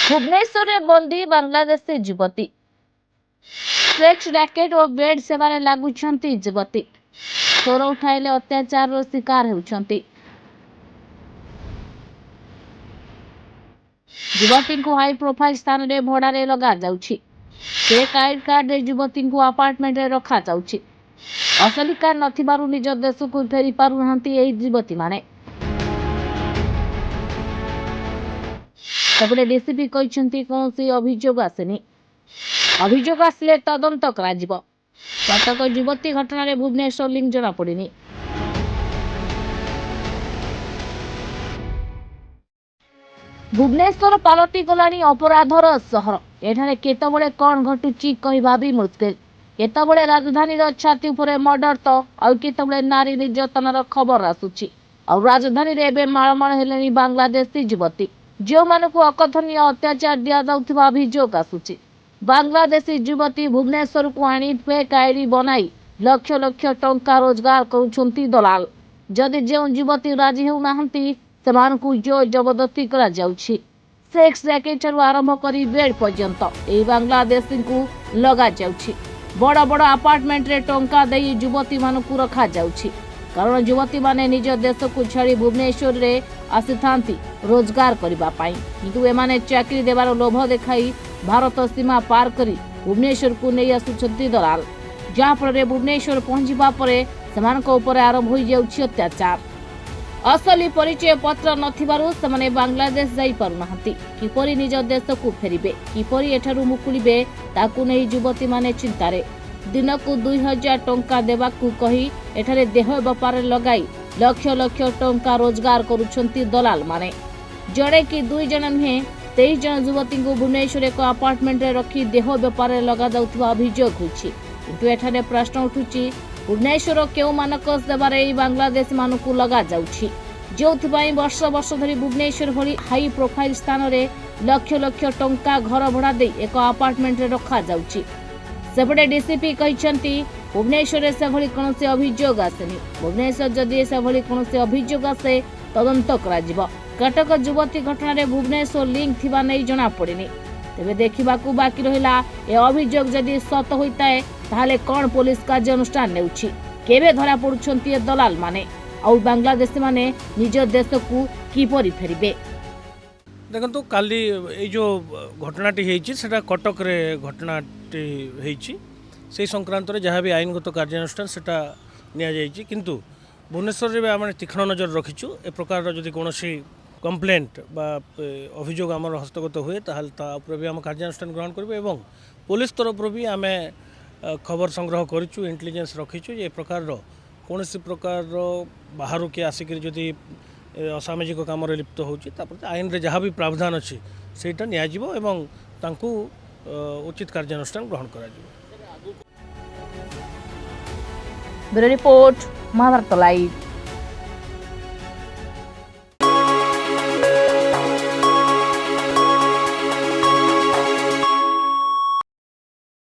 भुवनेश्वर में बंदी बांग्लादेशी युवती सेक्स रैकेट और बेड सेवारे लागुछंती युवती स्वर उठाइले अत्याचार शिकार होउछंती। युवती को हाई प्रोफाइल स्थान रे भड़ारे लगा जाउछि। फेक आईडी कार्ड रे युवती को अपार्टमेंट रे रखा जाउछि। असली कार्ड नथिबारु निज देश को फेरी पारु नहंती एई युवती माने। सेपटे डीसीपी कहते कौन अभियोग आसेनी। अभियोग आसिले तदंत कराजिबो। कटक युवती घटना भुवनेश्वर लिंक जना पड़िनी। भुवनेश्वर पालटी गलानी अपराधर सहर। एठारे केतबेले कौन घटुची कहवा भी मुश्किल। केतबेले राजधानी छाती उपरे मर्डर तो आउ केतबेले नारी निर्यातनार खबर आसुची। आ राजधानी रे एबे माळमाळ हेलेनी बांग्लादेशी युवती जो मानकु अकथनीय अत्याचार दिया जाउथिबा अभियोग आसुची। बांग्लादेशी युवती भुवनेश्वर को आनी फेक आईडी बनाई लक्ष लक्ष टंका रोजगार करुछंती दलाल। जदि जो युवती राजी हो नाहंती सेमानकु जो जबरदस्ती करा जाउछि। सेक्स रैकेट आरंभ करी बेड पर्यंत ए बांग्लादेशी को लगा जाउछि। बड़ बड़ अपार्टमेंट रे टंका देई युवती मानकु रखा जाउछि। कारण युवती माने निज देश को छाड़ी भुवनेश्वर रे आसिथांती रोजगार करबा पाई, किंतु एमाने चाकरी देवार लोभ देखाई भारत सीमा पार करी भुवनेश्वर को नहीं आसुछंती दलाल। जहाँ फल भुवनेश्वर पहुंचवा परे सेमानक ऊपर आरंभ हो जाउछि अत्याचार। असली परिचय पत्र नथिबारु सेमाने बांग्लादेश जाई पारु नाहंती। किपरि निज देश को फेरिबे, किपरि एठारु मुकुलिबे ताकु नै युवती माने चिंतारे। दिनकु 2000 टंका देबाकू कही एठारे देह व्यापार लगाई लक्ष लक्ष टंका रोजगार करुछंती दलाल माने। जड़े कि 2 जन नुहे 23 जन युवती को भुवनेश्वर एक अपार्टमेंट रे रखी देह व्यापार लगा जाउथिबा अभियोग होछि। किंतु एठारे प्रश्न उठुछि भुवनेश्वर केउ मानक सेवारे बांग्लादेश मानकु लगा जाउछि, जोथिबाई वर्ष वर्ष धरी भुवनेश्वर भली हाई प्रोफाइल स्थान रे लक्ष लक्ष टंका घर भड़ा दे एक अपार्टमेंट रे रखा जाउछि। सेपटे डीसीपी कहते भुवनेश्वर से भली कौन अभियोग आसेनी। भुवनेश्वर जदि से भली कौन अभियोग आसे तदंत कराजिबो। कटक युवती घटना भुवनेश्वर लिंक थिबा नै जना पड़िनी। तेबे देखिबाकू बाकी रहिला ए अभियोग जदि सत होइताए ताहाले कोन पुलिस कार्यानुष्ठान नेउछि, केबे धरा पडुछंती ए दलाल माने, आउ बांग्लादेशी माने निज देश को किपरि फेरिबे। देखो काली जो घटनाटी होता कटक रे घटनाटी से संक्रांत जहाँ भी आईनगत कार्यानुष्ठान से किंतु भुवनेश्वर में आम तीक्ष्ण नजर रखीचु। ए प्रकार जदि कौन कंप्लेंट बा अभियोग आम हस्तगत हुए तापर भी आम कार्यानुष्ठान ग्रहण करूँ। पुलिस तरफ भी आम खबर संग्रह करूँ, इंटेलिजेंस रखीचु। ए प्रकार कौन प्रकार बाहर किए आसिक जदि असामाजिक काम लिप्त होची आईन रे जहाँ भी प्रावधान अच्छी सेटा नियाजिबो एवं तांकु उचित कार्यानुष्ठान ग्रहण करा जिवो। Bureau report, Mahabharat live.